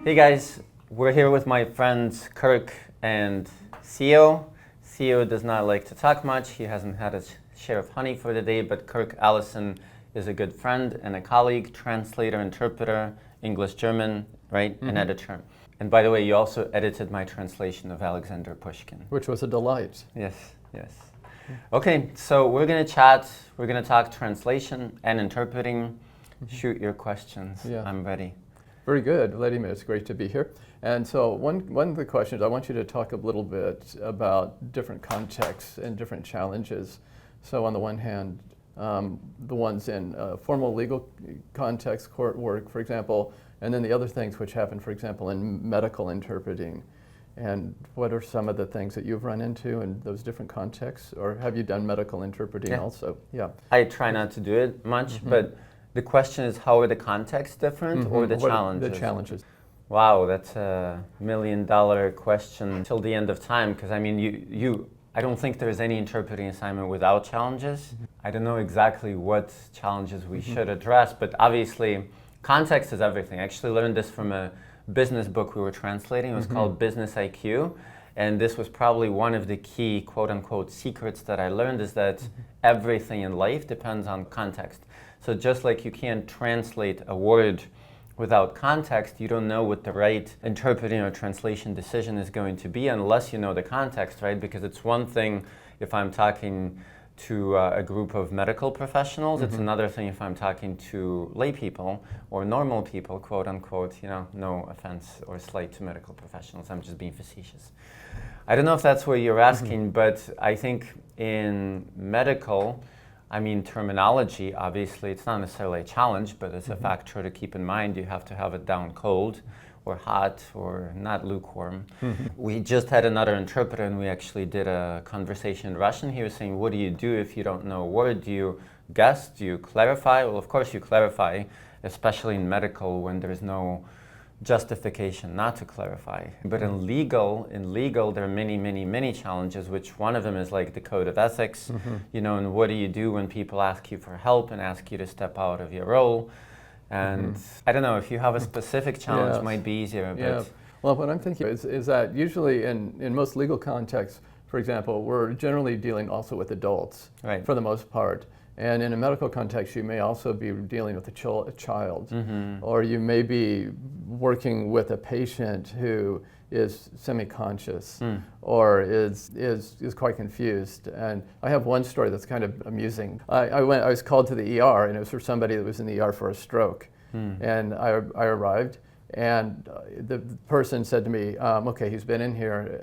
Hey guys, we're here with my friends Kirk and Theo. Theo does not like to talk much. He hasn't had his share of honey for the day, but Kirk Allison is a good friend and a colleague, translator, interpreter, English, German, right, and editor. And by the way, you also edited my translation of Alexander Pushkin. Which was a delight. Yes, yes. Okay, so we're going to chat. We're going to talk translation and interpreting. Shoot your questions. Yeah. I'm ready. Very good, Vladimir. It's great to be here. And so one of the questions, I want you to talk a little bit about different contexts and different challenges. So on the one hand, the ones in formal legal context, court work, for example, and then the other things which happen, for example, in medical interpreting. And what are some of the things that you've run into in those different contexts? Or have you done medical interpreting also? Yeah. I try not to do it much, but the question is, how are the contexts different or the challenges? The challenges. Wow, that's $1 million question till the end of time, because I mean, I don't think there's any interpreting assignment without challenges. I don't know exactly what challenges we should address, but obviously context is everything. I actually learned this from a business book we were translating. It was called Business IQ. And this was probably one of the key, quote unquote, secrets that I learned, is that everything in life depends on context. So just like you can't translate a word without context, you don't know what the right interpreting or translation decision is going to be unless you know the context, right? Because it's one thing if I'm talking to a group of medical professionals, it's another thing if I'm talking to lay people or normal people, quote unquote, you know, no offense or slight to medical professionals, I'm just being facetious. I don't know if that's what you're asking, but I think in medical, I mean, terminology, obviously, it's not necessarily a challenge, but it's a factor to keep in mind. You have to have it down cold or hot or not lukewarm. We just had another interpreter and we actually did a conversation in Russian. He was saying, what do you do if you don't know a word? Do you guess? Do you clarify? Well, of course you clarify, especially in medical when there's no justification not to clarify. But in legal, there are many challenges, which one of them is like the code of ethics, you know, and what do you do when people ask you for help and ask you to step out of your role? And I don't know, if you have a specific challenge, might be easier. But Well, what I'm thinking is that usually in most legal contexts, for example, we're generally dealing also with adults, right, for the most part. And in a medical context, you may also be dealing with a child, or you may be working with a patient who is semi-conscious or is quite confused. And I have one story that's kind of amusing. I was called to the ER, and it was for somebody that was in the ER for a stroke. And I arrived, and the person said to me, okay, he's been in here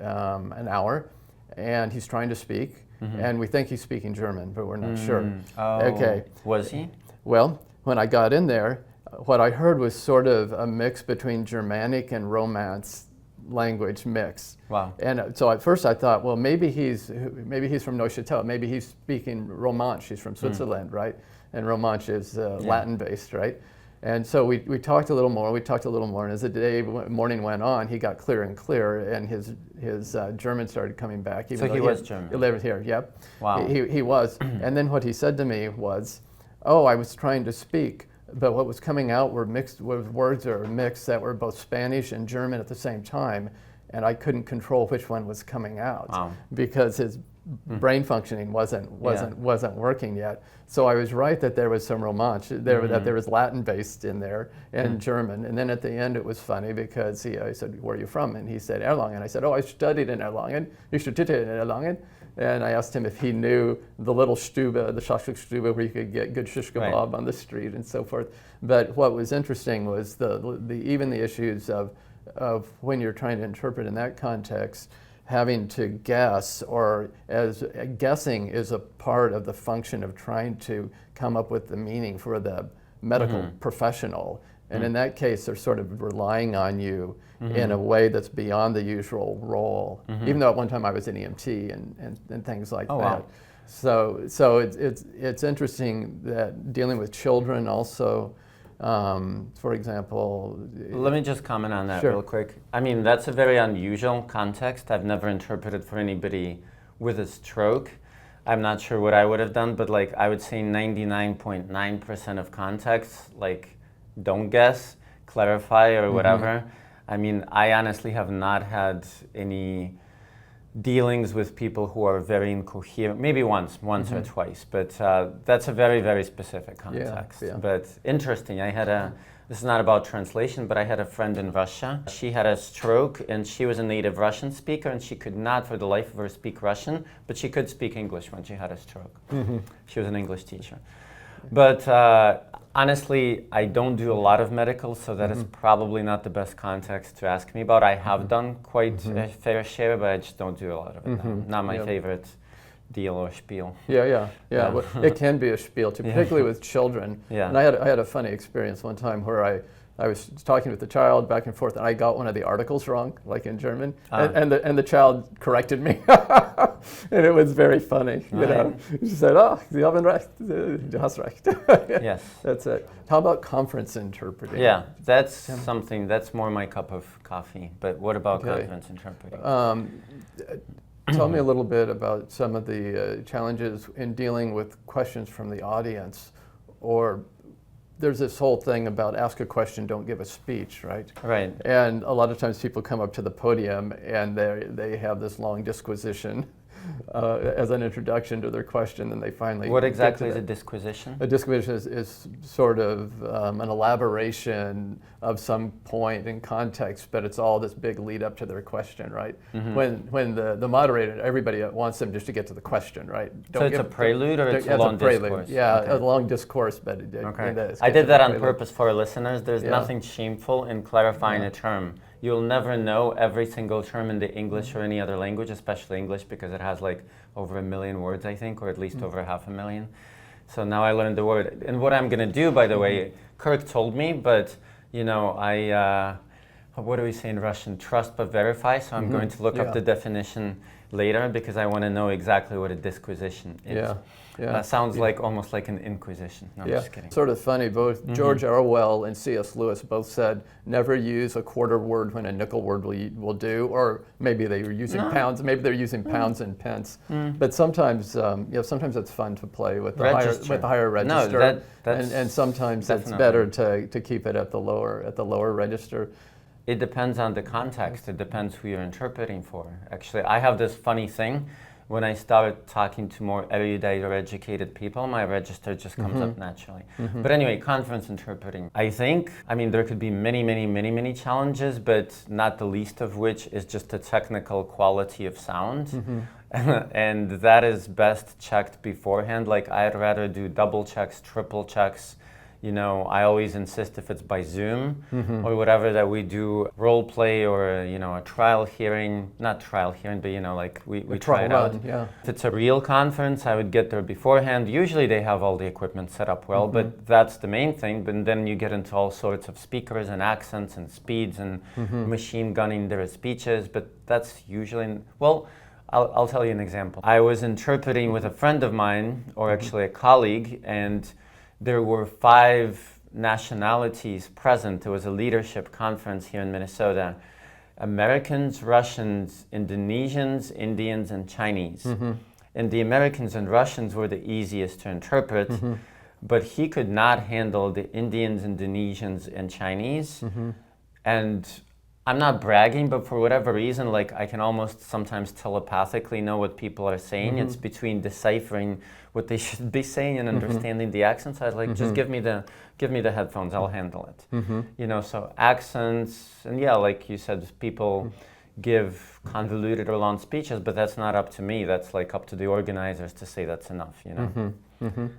an hour, and he's trying to speak. And we think he's speaking German, but we're not sure. Oh, okay. Was he? Well, when I got in there, what I heard was sort of a mix between Germanic and Romance language mix. Wow. And so at first I thought, well, maybe he's from Neuchâtel. Maybe he's speaking Romansh. He's from Switzerland, right? And Romansh is Latin-based, right? And so we talked a little more, and as the morning went on, he got clearer and clearer, and his German started coming back. So he was German? He lived here, yep. Wow. He was. And then what he said to me was, oh, I was trying to speak, but what was coming out were words or mixed that were both Spanish and German at the same time, and I couldn't control which one was coming out because his brain functioning wasn't working yet. So I was right that there was some Romansh, that there was Latin based in there and German. And then at the end it was funny because I said, where are you from? And he said, Erlangen. I said, oh, I studied in Erlangen. Ich studierte in Erlangen. And I asked him if he knew the little Stube, the Schaschlikstube, where you could get good shish kebab on the street and so forth. But what was interesting was even the issues of when you're trying to interpret in that context, having to guess, or as guessing is a part of the function of trying to come up with the meaning for the medical professional. And in that case, they're sort of relying on you in a way that's beyond the usual role, even though at one time I was an EMT and things like that. Wow. So it's interesting that dealing with children also, for example. Let me just comment on that real quick. I mean, that's a very unusual context. I've never interpreted for anybody with a stroke. I'm not sure what I would have done, but like I would say 99.9% of contexts, like don't guess, clarify or whatever. I mean, I honestly have not had any dealings with people who are very incoherent, maybe once or twice, but that's a very, very specific context. Yeah. But interesting, this is not about translation, but I had a friend in Russia. She had a stroke and she was a native Russian speaker and she could not for the life of her speak Russian, but she could speak English when she had a stroke. She was an English teacher. But honestly, I don't do a lot of medical, so that is probably not the best context to ask me about. I have done quite a fair share, but I just don't do a lot of it now. Not my favorite deal or spiel. Yeah. Well, it can be a spiel, too, particularly with children. Yeah. And I had a funny experience one time where I was talking with the child back and forth, and I got one of the articles wrong, like in German, and the child corrected me, and it was very funny. You know, she said, "Oh, Sie haben recht, du hast recht." Yes, that's it. How about conference interpreting? Yeah, that's something that's more my cup of coffee. But what about conference interpreting? Tell me a little bit about some of the challenges in dealing with questions from the audience, or there's this whole thing about ask a question, don't give a speech, right? Right. And a lot of times people come up to the podium and they have this long disquisition as an introduction to their question, and they finally. What exactly is a disquisition? A disquisition is sort of an elaboration of some point in context, but it's all this big lead up to their question, right? When the moderator, everybody wants them just to get to the question, right? So it's a prelude or it's a long discourse? Yeah, a long discourse, but I did that on purpose for our listeners. There's nothing shameful in clarifying a term. You'll never know every single term in the English or any other language, especially English, because it has like over 1 million words, I think, or at least over 500,000. So now I learned the word. And what I'm going to do, by the way, Kirk told me, but you know, what do we say in Russian? Trust but verify. So I'm going to look up the definition later because I want to know exactly what a disquisition is. Sounds like almost like an inquisition. No, I'm just kidding. Sort of funny. Both George Orwell and C.S. Lewis both said never use a quarter word when a nickel word will do, or maybe they were using pounds. Maybe they're using pounds and pence. But sometimes, sometimes it's fun to play with the higher register. And sometimes it's better to keep it at the lower register. It depends on the context. It depends who you're interpreting for. Actually, I have this funny thing. When I start talking to more erudite or educated people, my register just comes up naturally. But anyway, conference interpreting. I mean, there could be many challenges, but not the least of which is just the technical quality of sound. And that is best checked beforehand. Like, I'd rather do double checks, triple checks. You know, I always insist if it's by Zoom or whatever that we do role play or, you know, a trial hearing, not trial hearing, but, you know, like we try it out. If it's a real conference, I would get there beforehand. Usually they have all the equipment set up well, but that's the main thing. But then you get into all sorts of speakers and accents and speeds and machine gunning their speeches, but that's usually, well, I'll tell you an example. I was interpreting with a friend of mine, or actually a colleague, and there were 5 nationalities present. It was a leadership conference here in Minnesota. Americans, Russians, Indonesians, Indians, and Chinese. And the Americans and Russians were the easiest to interpret, but he could not handle the Indians, Indonesians, and Chinese. And I'm not bragging, but for whatever reason, like I can almost sometimes telepathically know what people are saying. It's between deciphering what they should be saying and understanding the accents. I was like, just give me the headphones, I'll handle it. You know, so accents, and yeah, like you said, people give convoluted or long speeches, but that's not up to me. That's like up to the organizers to say that's enough, you know.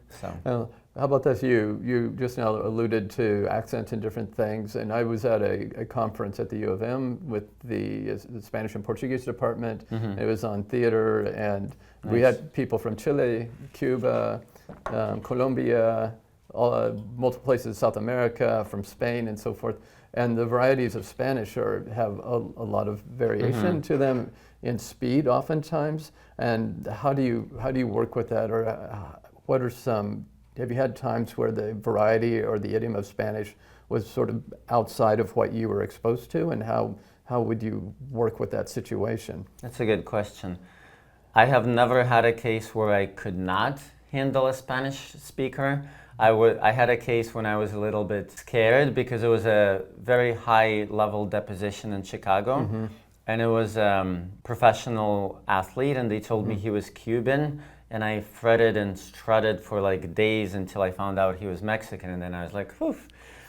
So. How about this? You just now alluded to accents and different things, and I was at a conference at the U of M with the Spanish and Portuguese department. It was on theater, and we had people from Chile, Cuba, Colombia, multiple places in South America, from Spain and so forth. And the varieties of Spanish have a lot of variation to them in speed oftentimes. And how do you work with that, or what are some? Have you had times where the variety or the idiom of Spanish was sort of outside of what you were exposed to, and how would you work with that situation? That's a good question. I have never had a case where I could not handle a Spanish speaker. I had a case when I was a little bit scared because it was a very high level deposition in Chicago. And it was a professional athlete, and they told me he was Cuban, and I fretted and strutted for like days until I found out he was Mexican, and then I was like, whew,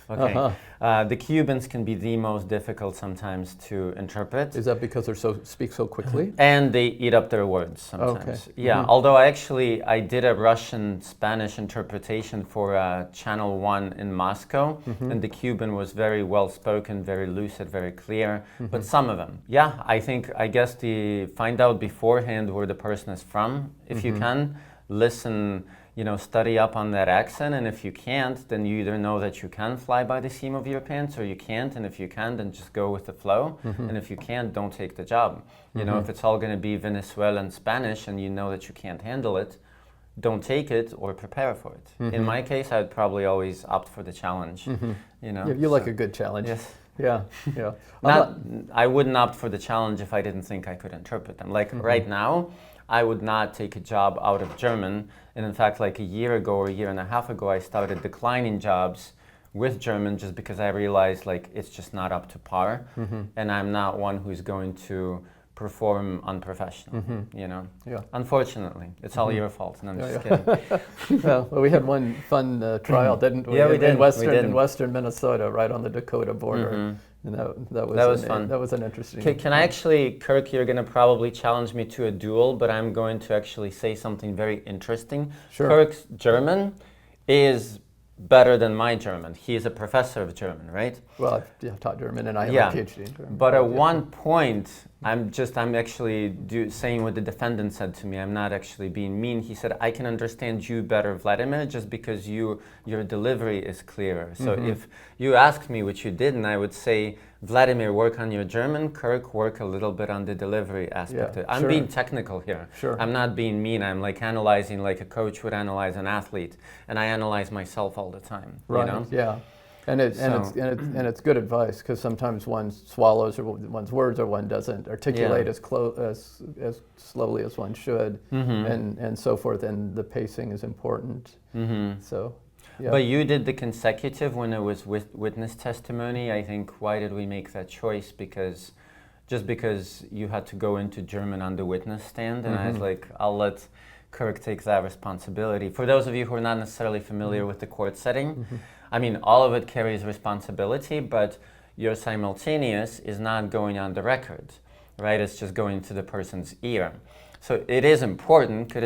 okay. The Cubans can be the most difficult sometimes to interpret. Is that because they speak so quickly? And they eat up their words sometimes. Okay. Yeah, although I did a Russian-Spanish interpretation for Channel 1 in Moscow, and the Cuban was very well-spoken, very lucid, very clear, but some of them. Yeah, I guess find out beforehand where the person is from, if you can, listen, study up on that accent, and if you can't, then you either know that you can fly by the seam of your pants or you can't, and if you can, then just go with the flow, and if you can't, don't take the job. If it's all going to be Venezuelan Spanish and you know that you can't handle it, don't take it or prepare for it. In my case, I'd probably always opt for the challenge. You like a good challenge. Yes. Yeah, yeah. I wouldn't opt for the challenge if I didn't think I could interpret them. Like right now, I would not take a job out of German. And in fact, like a year ago or a year and a half ago, I started declining jobs with German just because I realized like it's just not up to par. And I'm not one who's going to perform unprofessional, Yeah. Unfortunately, it's all your fault, and I'm just kidding. Well, we had one fun trial, didn't we? Yeah, we did. In western Minnesota, right on the Dakota border. And that was fun. That was an interesting. Can I actually, Kirk, you're going to probably challenge me to a duel, but I'm going to actually say something very interesting. Sure. Kirk's German is better than my German. He is a professor of German, right? Well, I've taught German, and I have a PhD in German. But at one point, I'm actually saying what the defendant said to me. I'm not actually being mean. He said, I can understand you better, Vladimir, just because your delivery is clearer. So if you asked me, which you didn't, I would say, Vladimir, work on your German. Kirk, work a little bit on the delivery aspect. I'm being technical here. Sure. I'm not being mean. I'm like analyzing like a coach would analyze an athlete. And I analyze myself all the time. Right, yeah. And it's good advice, because sometimes one swallows one's words, or one doesn't articulate as slowly as one should, and so forth. And the pacing is important. So, yeah. But you did the consecutive when it was with witness testimony. I think, why did we make that choice? Because you had to go into German on the witness stand, and I was like, I'll let Kirk take that responsibility. For those of you who are not necessarily familiar with the court setting, I mean, all of it carries responsibility, but your simultaneous is not going on the record, right? It's just going to the person's ear. So it is important for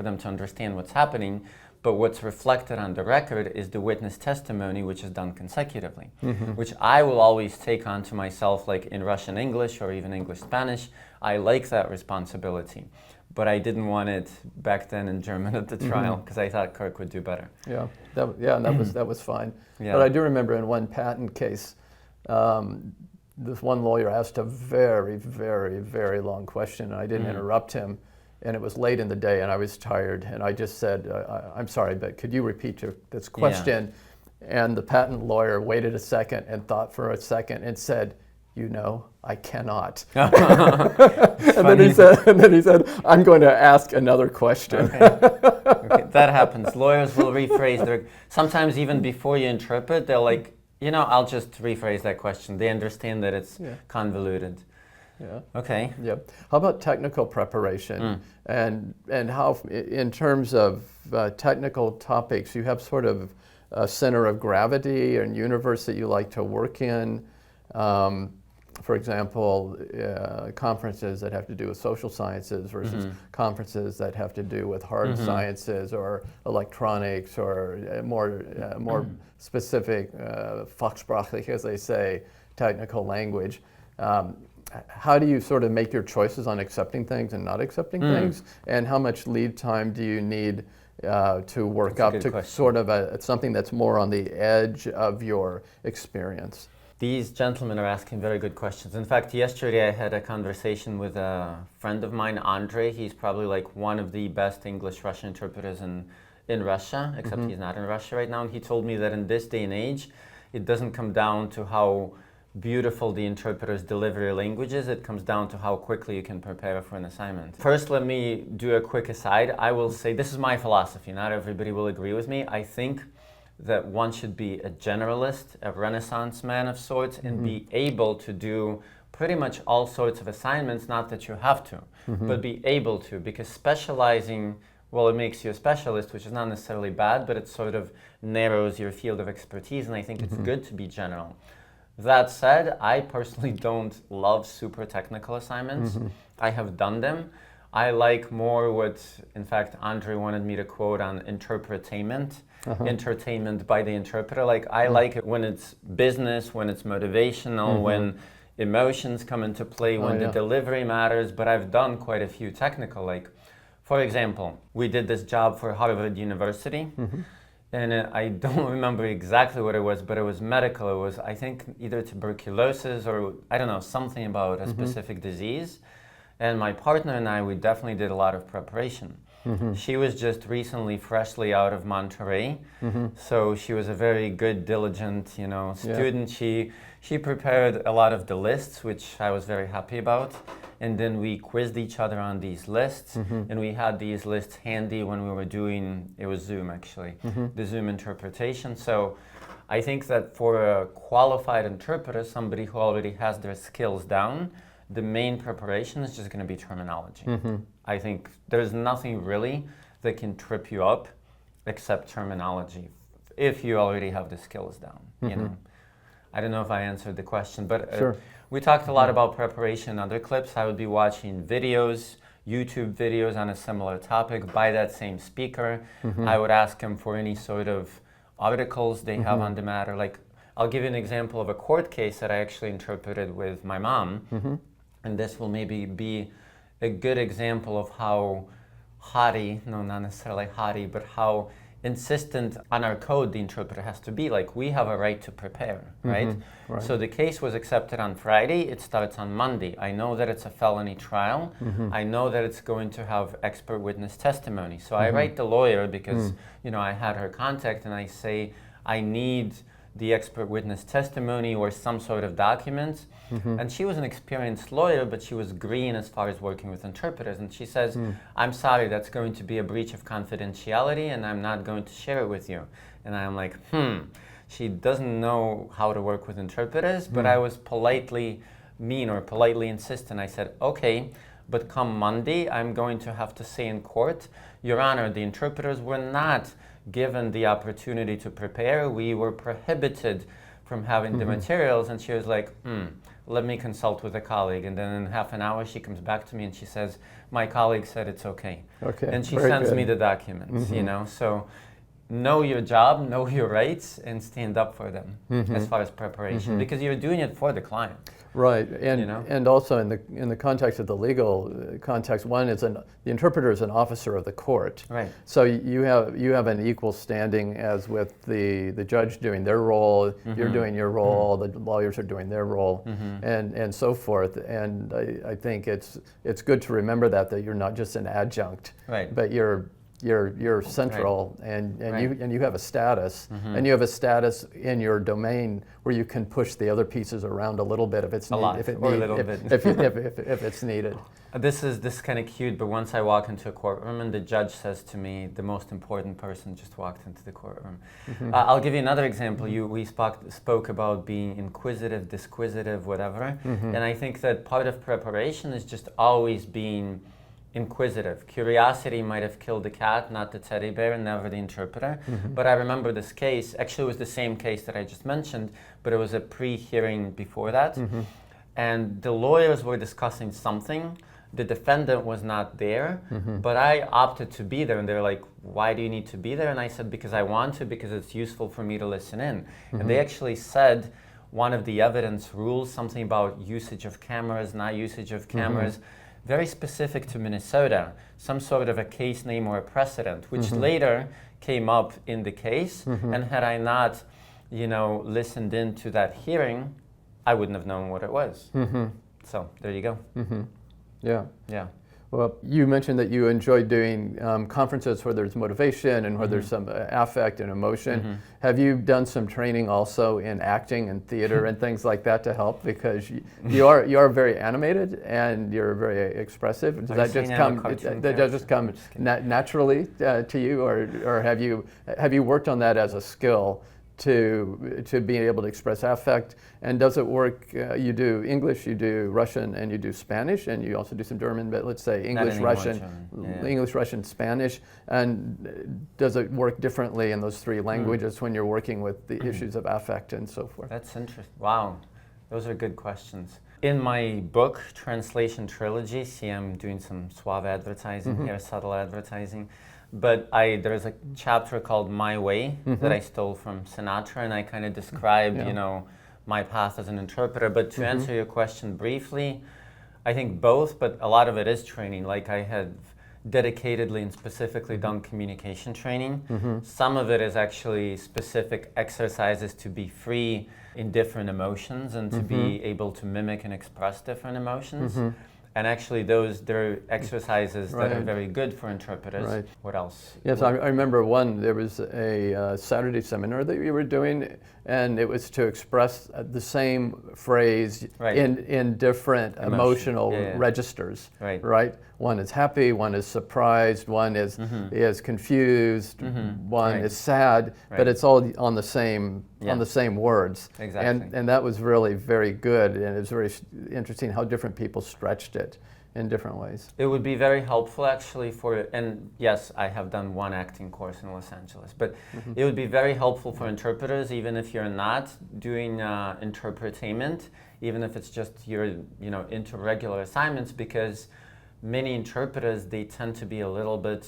them to understand what's happening, but what's reflected on the record is the witness testimony, which is done consecutively, which I will always take on to myself, like in Russian English or even English Spanish. I like that responsibility. But I didn't want it back then in German at the trial, because I thought Kirk would do better. Yeah, that was fine. Yeah. But I do remember in one patent case, this one lawyer asked a very, very, very long question, and I didn't interrupt him. And it was late in the day, and I was tired, and I just said, "I'm sorry, but could you repeat this question?" Yeah. And the patent lawyer waited a second and thought for a second and said, I cannot. and then he said, I'm going to ask another question. Okay, that happens. Lawyers will rephrase sometimes even before you interpret, they'll like, I'll just rephrase that question. They understand that it's convoluted. Yeah. Okay. Yeah. How about technical preparation and how, in terms of technical topics, you have sort of a center of gravity and universe that you like to work in? For example, conferences that have to do with social sciences versus conferences that have to do with hard sciences or electronics or more specific, fachsprachlich, as they say, technical language. How do you sort of make your choices on accepting things and not accepting things? And how much lead time do you need to work up to sort of something that's more on the edge of your experience? These gentlemen are asking very good questions. In fact, yesterday I had a conversation with a friend of mine, Andre. He's probably like one of the best English-Russian interpreters in Russia, except he's not in Russia right now. And he told me that in this day and age, it doesn't come down to how beautiful the interpreter's delivery language is. It comes down to how quickly you can prepare for an assignment. First, let me do a quick aside. I will say this is my philosophy. Not everybody will agree with me. I think that one should be a generalist, a Renaissance man of sorts, and be able to do pretty much all sorts of assignments, not that you have to, but be able to, because specializing, well, it makes you a specialist, which is not necessarily bad, but it sort of narrows your field of expertise, and I think it's good to be general. That said, I personally don't love super technical assignments. I have done them. I like more what, in fact, Andre wanted me to quote on interpretainment, entertainment by the interpreter. Like, I like it when it's business, when it's motivational, when emotions come into play, when the delivery matters, but I've done quite a few technical, like, for example, we did this job for Harvard University, and I don't remember exactly what it was, but it was medical. It was, I think, either tuberculosis or, I don't know, something about a specific disease. And my partner and I, we definitely did a lot of preparation. She was just recently, freshly out of Monterey, so she was a very good, diligent, student. She prepared a lot of the lists, which I was very happy about. And then we quizzed each other on these lists, and we had these lists handy when we were doing, it was Zoom actually, the Zoom interpretation. So I think that for a qualified interpreter, somebody who already has their skills down, the main preparation is just going to be terminology. I think there's nothing really that can trip you up except terminology if you already have the skills down. I don't know if I answered the question, but we talked a lot about preparation in other clips. I would be watching videos, YouTube videos on a similar topic by that same speaker. I would ask him for any sort of articles they have on the matter. Like, I'll give you an example of a court case that I actually interpreted with my mom. And this will maybe be a good example of how haughty, no, not necessarily haughty, but how insistent on our code the interpreter has to be. Like, we have a right to prepare, right? So the case was accepted on Friday. It starts on Monday. I know that it's a felony trial. I know that it's going to have expert witness testimony. So I write the lawyer because, I had her contact, and I say, I need the expert witness testimony or some sort of documents. And she was an experienced lawyer, but she was green as far as working with interpreters. And she says, I'm sorry, that's going to be a breach of confidentiality, and I'm not going to share it with you. And I'm like, she doesn't know how to work with interpreters, but I was politely mean or politely insistent. I said, okay, but come Monday, I'm going to have to say in court, Your Honor, the interpreters were not given the opportunity to prepare. We were prohibited from having the materials. And she was like, let me consult with a colleague. And then in half an hour, she comes back to me and she says, my colleague said it's okay. And she sends me the documents, So know your job, know your rights, and stand up for them as far as preparation, because you're doing it for the client. Right, and also in the context of the legal context, one is the interpreter is an officer of the court. Right. So you have an equal standing as with the judge doing their role, you're doing your role, the lawyers are doing their role, and so forth. And I think it's good to remember that you're not just an adjunct, but you're central, and you have a status, and you have a status in your domain where you can push the other pieces around a little bit if it's if it's needed. This is kind of cute, but once I walk into a courtroom and the judge says to me, the most important person just walked into the courtroom. I'll give you another example. We spoke about being inquisitive, disquisitive, whatever, and I think that part of preparation is just always being inquisitive. Curiosity might have killed the cat, not the teddy bear, never the interpreter. But I remember this case, actually it was the same case that I just mentioned, but it was a pre-hearing before that. And the lawyers were discussing something. The defendant was not there, but I opted to be there. And they're like, why do you need to be there? And I said, because I want to, because it's useful for me to listen in. And they actually said, one of the evidence rules, something about usage of cameras, not usage of cameras, very specific to Minnesota, some sort of a case name or a precedent, which later came up in the case. And had I not, listened in to that hearing, I wouldn't have known what it was. So there you go. Yeah. Well, you mentioned that you enjoy doing conferences where there's motivation and where there's some affect and emotion. Have you done some training also in acting and theater and things like that to help? Because you are very animated and you're very expressive. Does that just come naturally to you, or have you worked on that as a skill to being able to express affect? And does it work? You do English, you do Russian, and you do Spanish, and you also do some German, but let's say English, Russian, English, Russian, Spanish. And does it work differently in those three languages when you're working with the issues of affect and so forth? That's interesting. Wow, those are good questions. In my book, Translation Trilogy, see, I'm doing some suave advertising here, subtle advertising. But there's a chapter called My Way that I stole from Sinatra, and I kind of describe, my path as an interpreter. But to answer your question briefly, I think both, but a lot of it is training. Like I had dedicatedly and specifically done communication training. Some of it is actually specific exercises to be free in different emotions and to be able to mimic and express different emotions. And actually there are exercises that are very good for interpreters. What else? Yes, I remember there was a Saturday seminar that you were doing, and it was to express the same phrase in different emotional registers. Right? One is happy, one is surprised, one is confused, one is sad, but it's all on the same words. Exactly. And that was really very good, and it was very interesting how different people stretched it in different ways. It would be very helpful actually and yes, I have done one acting course in Los Angeles, but it would be very helpful for interpreters, even if you're not doing interpretainment, even if it's just your, into regular assignments, because many interpreters, they tend to be a little bit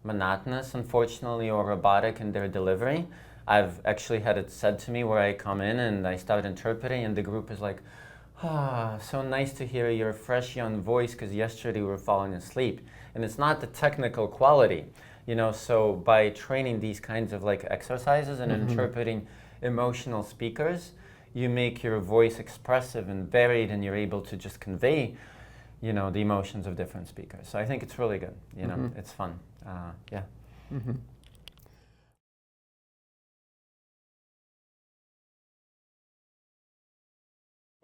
monotonous, unfortunately, or robotic in their delivery. I've actually had it said to me where I come in and I start interpreting and the group is like, so nice to hear your fresh young voice because yesterday we were falling asleep. And it's not the technical quality, so by training these kinds of like exercises and interpreting emotional speakers, you make your voice expressive and varied and you're able to just convey, the emotions of different speakers. So I think it's really good, it's fun, yeah.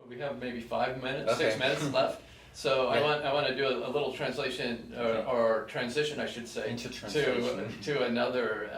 We have maybe 5 minutes, 6 minutes left. So I want to do a little translation or transition, I should say, to another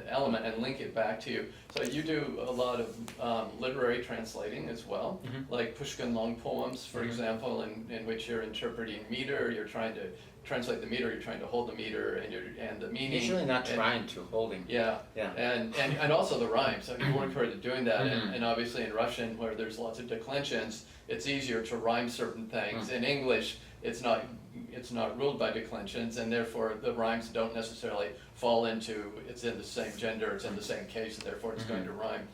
element and link it back to you. So you do a lot of literary translating as well, like Pushkin long poems, for example, in which you're interpreting meter. You're trying to translate the meter. You're trying to hold the meter and the meaning. Usually not trying to, holding. Yeah. And also the rhyme. So you work hard at doing that. And obviously in Russian, where there's lots of declensions, it's easier to rhyme certain things. In English, it's not ruled by declensions, and therefore the rhymes don't necessarily fall into it's in the same gender, it's in the same case, and therefore it's going to rhyme.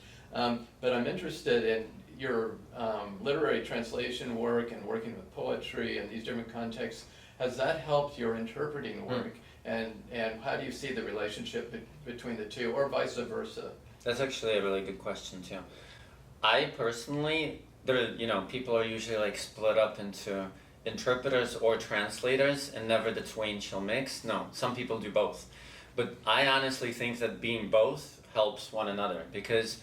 But I'm interested in your literary translation work and working with poetry and these different contexts. Has that helped your interpreting work? And how do you see the relationship between the two, or vice versa? That's actually a really good question too. I personally, people are usually like split up into interpreters or translators, and never the twain shall mix. No, some people do both. But I honestly think that being both helps one another, because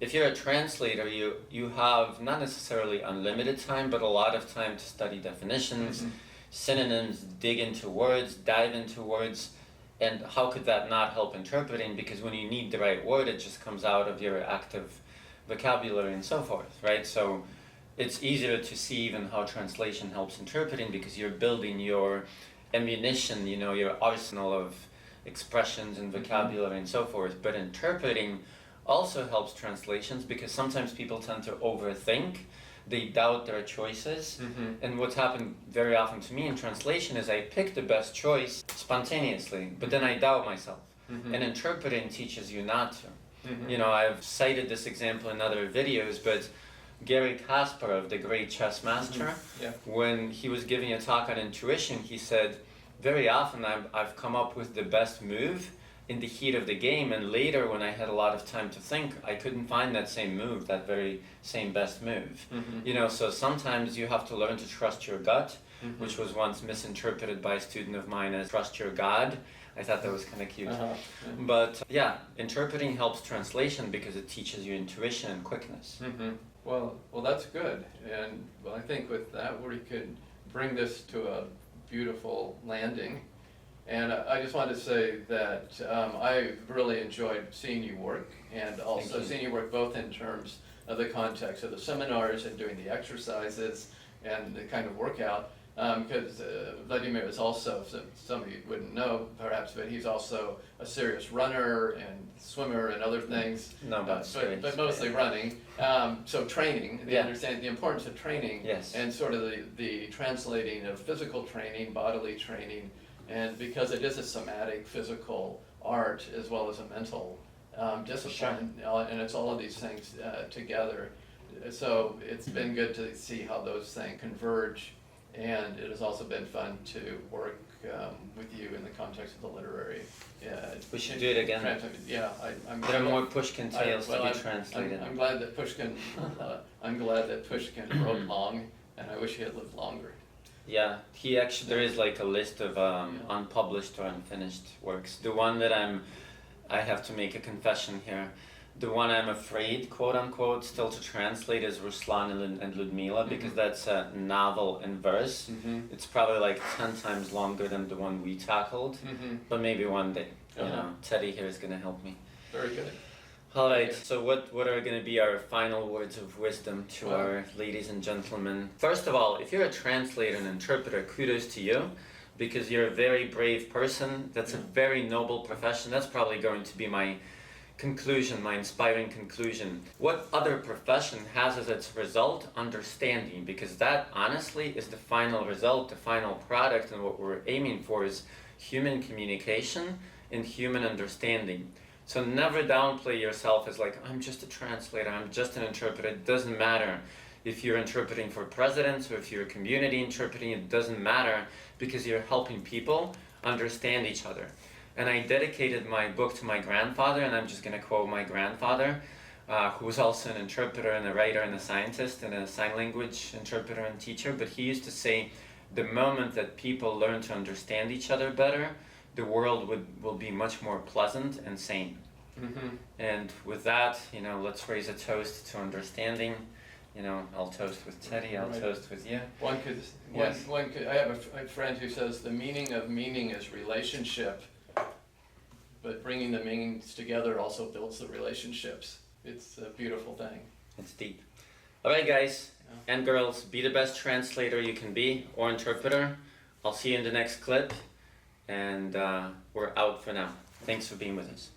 if you're a translator, you have not necessarily unlimited time, but a lot of time to study definitions, synonyms, dig into words, dive into words. And how could that not help interpreting? Because when you need the right word, it just comes out of your active vocabulary and so forth, right? So it's easier to see even how translation helps interpreting, because you're building your ammunition, your arsenal of expressions and vocabulary and so forth. But interpreting also helps translations, because sometimes people tend to overthink. They doubt their choices. And what's happened very often to me in translation is I pick the best choice spontaneously, but then I doubt myself. And interpreting teaches you not to. I've cited this example in other videos, but Garry Kasparov, the great chess master, when he was giving a talk on intuition, he said, very often I've come up with the best move in the heat of the game, and later when I had a lot of time to think, I couldn't find that same move, that very same best move. So sometimes you have to learn to trust your gut, which was once misinterpreted by a student of mine as trust your God. I thought that was kind of cute. But yeah, interpreting helps translation because it teaches you intuition and quickness. Well, that's good. And well, I think with that we could bring this to a beautiful landing. And I just wanted to say that I really enjoyed seeing you work, and also seeing you work both in terms of the context of the seminars and doing the exercises and the kind of workout. Because Vladimir is also, some of you wouldn't know perhaps, but he's also a serious runner and swimmer and other things. No, but mostly running. So training, understanding the importance of training, and sort of the translating of physical training, bodily training, and because it is a somatic, physical art as well as a mental discipline, and it's all of these things together. So it's been good to see how those things converge. And it has also been fun to work with you in the context of the literary. We should do it again. There are more Pushkin tales to be translated. I'm glad that Pushkin. I'm glad that Pushkin wrote long, and I wish he had lived longer. Yeah, he actually. There is like a list of unpublished or unfinished works. The one that I have to make a confession here. The one I'm afraid, quote unquote, still to translate is Ruslan and Ludmila, because that's a novel in verse. It's probably like 10 times longer than the one we tackled, but maybe one day. You know, Teddy here is going to help me. Very good. All right, so what are going to be our final words of wisdom to our ladies and gentlemen? First of all, if you're a translator and interpreter, kudos to you, because you're a very brave person. That's a very noble profession. That's probably going to be my conclusion, my inspiring conclusion. What other profession has as its result understanding? Because that honestly is the final result, the final product, and what we're aiming for is human communication and human understanding. So never downplay yourself as like, I'm just a translator, I'm just an interpreter. It doesn't matter if you're interpreting for presidents or if you're community interpreting, it doesn't matter, because you're helping people understand each other. And I dedicated my book to my grandfather, and I'm just going to quote my grandfather, who was also an interpreter and a writer and a scientist and a sign language interpreter and teacher. But he used to say, the moment that people learn to understand each other better, the world will be much more pleasant and sane. And with that, you know, let's raise a toast to understanding. You know, I'll toast with Teddy, I'll toast with you. One could, I have a friend who says the meaning of meaning is relationship, but bringing the meanings together also builds the relationships. It's a beautiful thing. It's deep. All right, guys and girls, be the best translator you can be, or interpreter. I'll see you in the next clip, and we're out for now. Thanks for being with us.